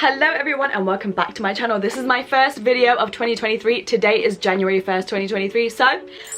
Hello everyone and welcome back to my channel. This is my first video of 2023. Today is January 1st, 2023. So,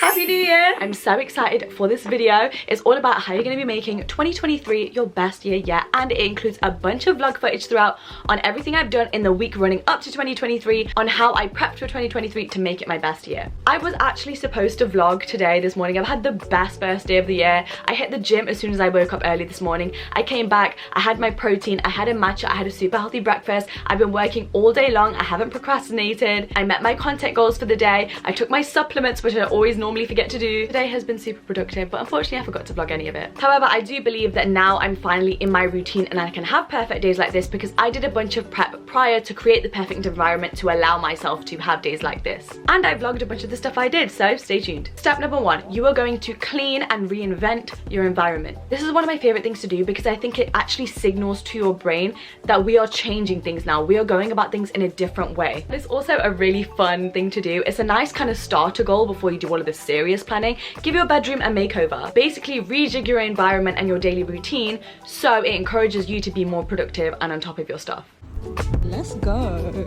Happy New Year! I'm so excited for this video. It's all about how you're going to be making 2023 your best year yet, and it includes a bunch of vlog footage throughout on everything I've done in the week running up to 2023, on how I prepped for 2023 to make it my best year. I was actually supposed to vlog today, this morning. I've had the best first day of the year. I hit the gym as soon as I woke up early this morning. I came back, I had my protein, I had a matcha, I had a super healthy breakfast. I've been working all day long. I haven't procrastinated. I met my content goals for the day. I took my supplements, which I always normally forget to do. Today has been super productive, but unfortunately I forgot to vlog any of it. However, I do believe that now I'm finally in my routine and I can have perfect days like this because I did a bunch of prep prior to create the perfect environment to allow myself to have days like this. And I vlogged a bunch of the stuff I did, so stay tuned. Step number 1, you are going to clean and reinvent your environment. This is one of my favorite things to do because I think it actually signals to your brain that we are changing things now. We are going about things in a different way. It's also a really fun thing to do. It's a nice kind of starter goal before you do all of this serious planning. Give your bedroom a makeover. Basically rejig your environment and your daily routine so it encourages you to be more productive and on top of your stuff. Let's go.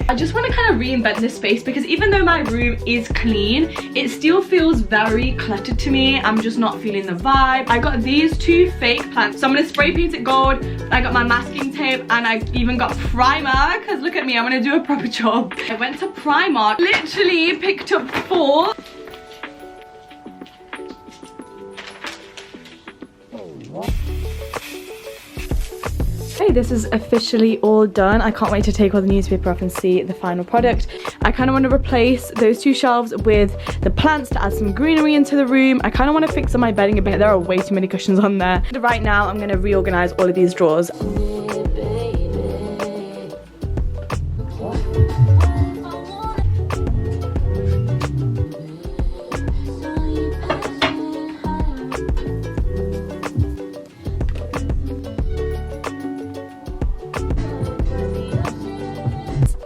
I just want to kind of reinvent this space because even though my room is clean, it still feels very cluttered to me. I'm just not feeling the vibe. I got these two fake plants, so I'm going to spray paint it gold. I got my masking tape and I even got primer because look at me, I'm going to do a proper job. I went to Primark, literally picked up 4. Okay, this is officially all done. I can't wait to take all the newspaper off and see the final product. I kind of want to replace those 2 shelves with the plants to add some greenery into the room. I kind of want to fix up my bedding a bit. There are way too many cushions on there. Right now, I'm going to reorganize all of these drawers.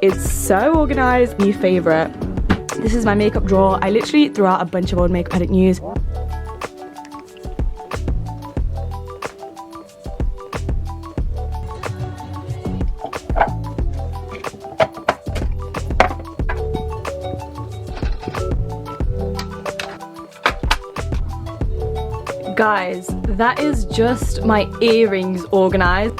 It's so organized. New favorite. This is my makeup drawer. I literally threw out a bunch of old makeup I didn't use. Guys, that is just my earrings organized.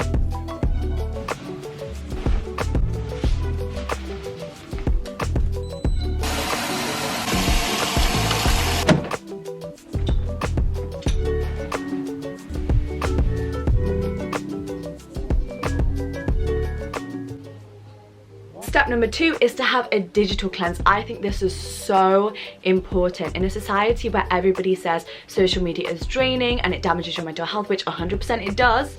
Step number 2 is to have a digital cleanse. I think this is so important in a society where everybody says social media is draining and it damages your mental health, which 100% it does,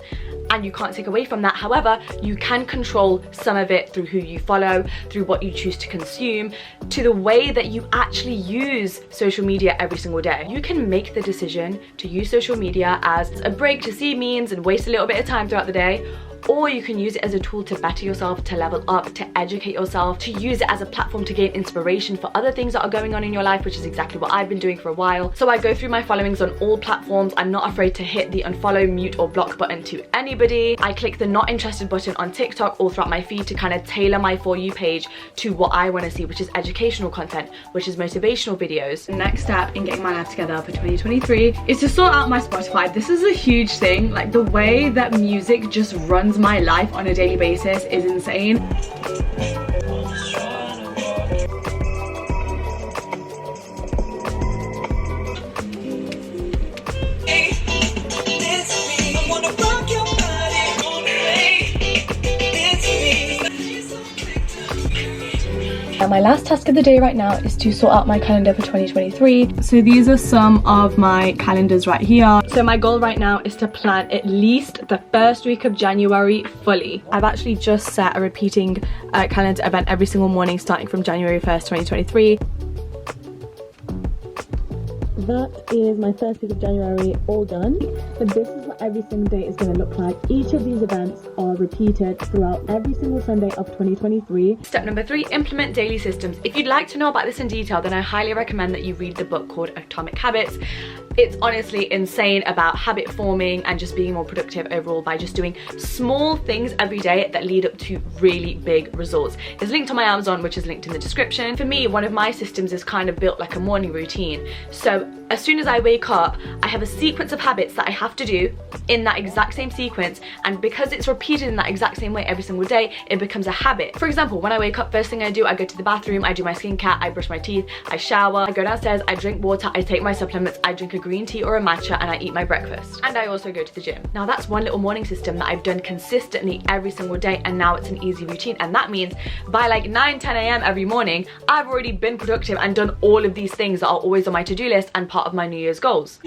and you can't take away from that. However, you can control some of it through who you follow, through what you choose to consume, to the way that you actually use social media every single day. You can make the decision to use social media as a break to see memes and waste a little bit of time throughout the day, or you can use it as a tool to better yourself, to level up, to educate yourself, to use it as a platform to gain inspiration for other things that are going on in your life, which is exactly what I've been doing for a while. So I go through my followings on all platforms. I'm not afraid to hit the unfollow, mute or block button to anybody. I click the not interested button on TikTok all throughout my feed to kind of tailor my For You page to what I want to see, which is educational content, which is motivational videos. The next step in getting my life together for 2023 is to sort out my Spotify. This is a huge thing. Like, the way that music just runs my life on a daily basis is insane. And my last task of the day right now is to sort out my calendar for 2023. So these are some of my calendars right here. So my goal right now is to plan at least the first week of January fully. I've actually just set a repeating calendar event every single morning starting from January 1st, 2023. That is my first week of January all done. But this is what every single day is going to look like. Each of these events are repeated throughout every single Sunday of 2023. Step number 3, implement daily systems. If you'd like to know about this in detail, then I highly recommend that you read the book called Atomic Habits. It's honestly insane about habit forming and just being more productive overall by just doing small things every day that lead up to really big results. It's linked on my Amazon, which is linked in the description. For me, one of my systems is kind of built like a morning routine. So as soon as I wake up, I have a sequence of habits that I have to do in that exact same sequence, and because it's repeated in that exact same way every single day, it becomes a habit. For example, when I wake up, first thing I do, I go to the bathroom, I do my skincare, I brush my teeth, I shower, I go downstairs, I drink water, I take my supplements, I drink a green tea or a matcha, and I eat my breakfast. And I also go to the gym. Now that's one little morning system that I've done consistently every single day, and now it's an easy routine. And that means by like 9-10 a.m. every morning, I've already been productive and done all of these things that are always on my to-do list and part of my New Year's goals.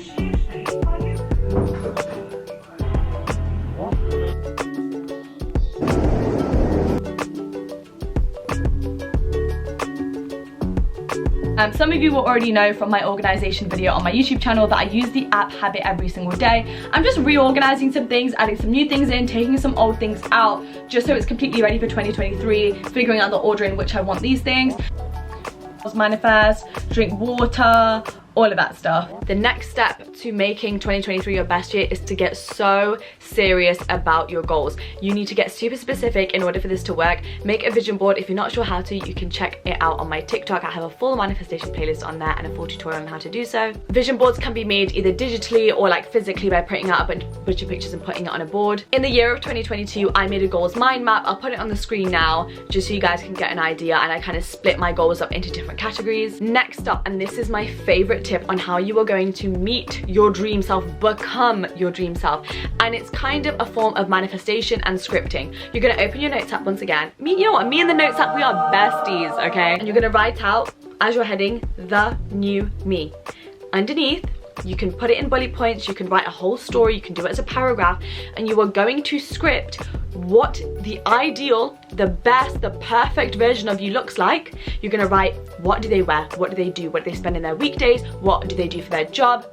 Some of you will already know from my organization video on my YouTube channel that I use the app Habit every single day. I'm just reorganizing some things, adding some new things in, taking some old things out, just so it's completely ready for 2023, figuring out the order in which I want these things. Manifest, drink water, all of that stuff. The next step to making 2023 your best year is to get so serious about your goals. You need to get super specific in order for this to work. Make a vision board. If you're not sure how to, you can check it out on my TikTok. I have a full manifestation playlist on there and a full tutorial on how to do so. Vision boards can be made either digitally or like physically by printing out a bunch of pictures and putting it on a board. In the year of 2022, I made a goals mind map. I'll put it on the screen now just so you guys can get an idea, and I kind of split my goals up into different categories. Next up, and this is my favorite tip on how you are going to meet your dream self, become your dream self, and it's kind of a form of manifestation and scripting. You're going to open your notes app once again. You know what, me and the notes app, we are besties, okay? And you're going to write out, as you're heading, the new me. Underneath, you can put it in bullet points, you can write a whole story, you can do it as a paragraph, and you are going to script what the ideal, the best, the perfect version of you looks like. You're gonna write, what do they wear, what do they do, what do they spend in their weekdays, what do they do for their job,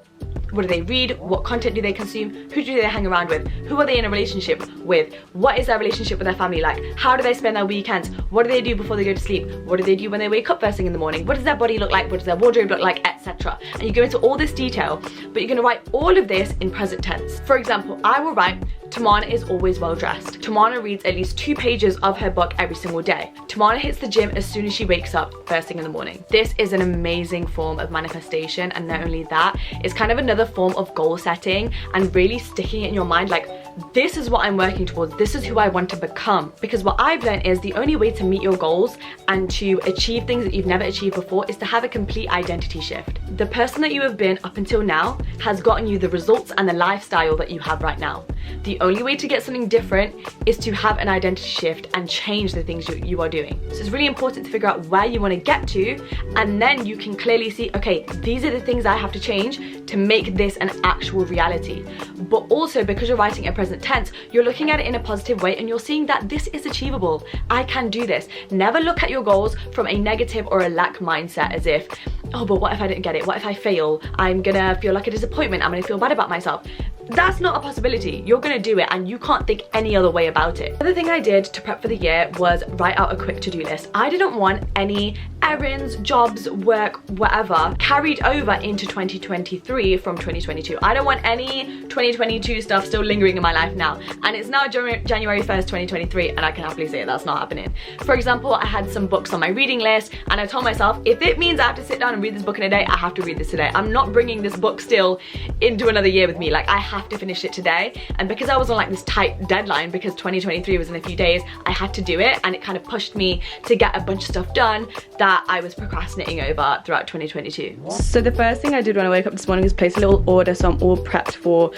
what do they read, what content do they consume, who do they hang around with, who are they in a relationship with, what is their relationship with their family like, how do they spend their weekends, what do they do before they go to sleep, what do they do when they wake up first thing in the morning, what does their body look like, what does their wardrobe look like, etc. And you go into all this detail, but you're going to write all of this in present tense. For example, I will write, Tamana is always well dressed. Tamana reads at least 2 pages of her book every single day. Tamana hits the gym as soon as she wakes up first thing in the morning. This is an amazing form of manifestation, and not only that, it's kind of another form of goal setting and really sticking it in your mind, like, this is what I'm working towards, this is who I want to become. Because what I've learned is the only way to meet your goals and to achieve things that you've never achieved before is to have a complete identity shift. The person that you have been up until now has gotten you the results and the lifestyle that you have right now. The only way to get something different is to have an identity shift and change the things you are doing. So it's really important to figure out where you want to get to, and then you can clearly see, okay, these are the things I have to change to make this an actual reality. But also, because you're writing a present tense, you're looking at it in a positive way and you're seeing that this is achievable. I can do this. Never look at your goals from a negative or a lack mindset, as if, oh, but what if I don't get it? What if I fail? I'm gonna feel like a disappointment. I'm gonna feel bad about myself. That's not a possibility. You're gonna do it, and you can't think any other way about it. The other thing I did to prep for the year was write out a quick to-do list. I didn't want any errands, jobs, work, whatever carried over into 2023 from 2022. I don't want any 2022 stuff still lingering in my life now. And it's now January 1st, 2023, and I can happily say that's not happening. For example, I had some books on my reading list, and I told myself, if it means I have to sit down and read this book in a day, I have to read this today. I'm not bringing this book still into another year with me. Like, I have to finish it today. And because I was on like this tight deadline, because 2023 was in a few days, I had to do it, and it kind of pushed me to get a bunch of stuff done that I was procrastinating over throughout 2022. So the first thing I did when I woke up this morning was place a little order, so I'm all prepped for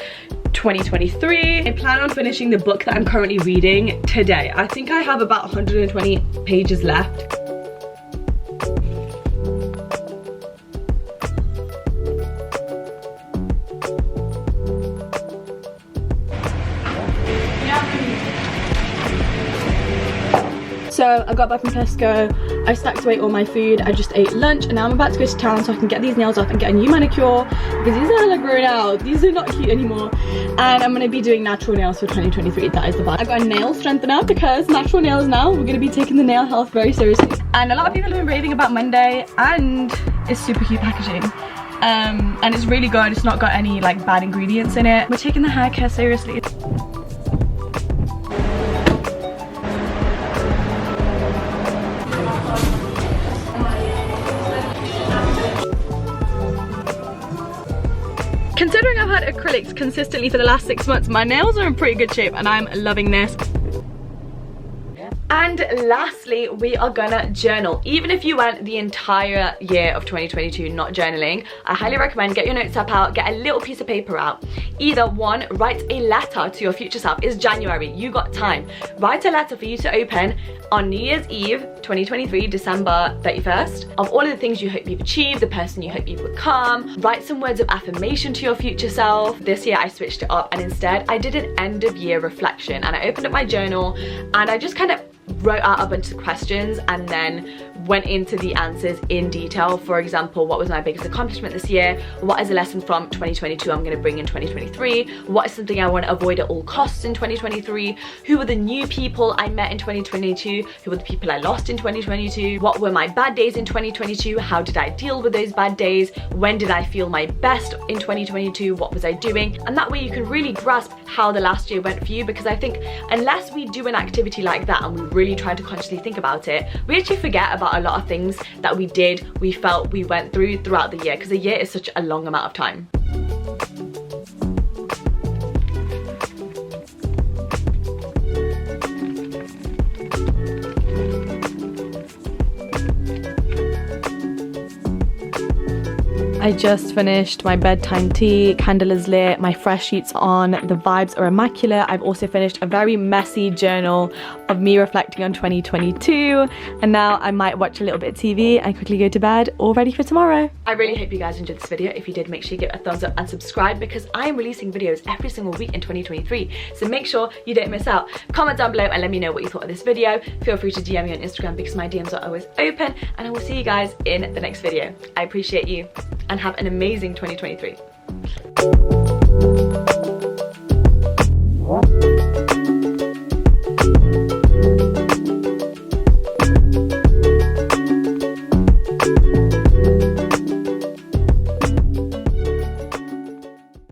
2023. I plan on finishing the book that I'm currently reading today. I think I have about 120 pages left. So I got back from Tesco, I stacked away all my food, I just ate lunch, and now I'm about to go to town so I can get these nails off and get a new manicure, because these are like grown out, these are not cute anymore, and I'm going to be doing natural nails for 2023, that is the vibe. I got a nail strengthener because natural nails now, we're going to be taking the nail health very seriously. And a lot of people have been raving about Monday, and it's super cute packaging. and it's really good. It's not got any like bad ingredients in it. We're taking the hair care seriously. Considering I've had acrylics consistently for the last 6 months, my nails are in pretty good shape and I'm loving this. And lastly, we are gonna journal. Even if you went the entire year of 2022 not journaling, I highly recommend get your notes app out, get a little piece of paper out. Either one, write a letter to your future self. It's January, you got time. Write a letter for you to open on New Year's Eve 2023, December 31st, of all of the things you hope you've achieved, the person you hope you've become. Write some words of affirmation to your future self. This year I switched it up and instead I did an end of year reflection, and I opened up my journal and I just kind of wrote out a bunch of questions and then went into the answers in detail. For example, what was my biggest accomplishment this year? What is a lesson from 2022 I'm going to bring in 2023? What is something I want to avoid at all costs in 2023? Who were the new people I met in 2022? Who were the people I lost in 2022? What were my bad days in 2022? How did I deal with those bad days? When did I feel my best in 2022? What was I doing? And that way you can really grasp how the last year went for you, because I think unless we do an activity like that and we really try to consciously think about it, we actually forget about a lot of things that we did, we felt, we went through throughout the year, because a year is such a long amount of time. I just finished my bedtime tea, candle is lit, my fresh sheets on, the vibes are immaculate. I've also finished a very messy journal of me reflecting on 2022, and now I might watch a little bit of TV and quickly go to bed, all ready for tomorrow. I really hope you guys enjoyed this video. If you did, make sure you give it a thumbs up and subscribe, because I am releasing videos every single week in 2023, so make sure you don't miss out. Comment down below and let me know what you thought of this video. Feel free to DM me on Instagram because my DMs are always open, and I will see you guys in the next video. I appreciate you and have an amazing 2023.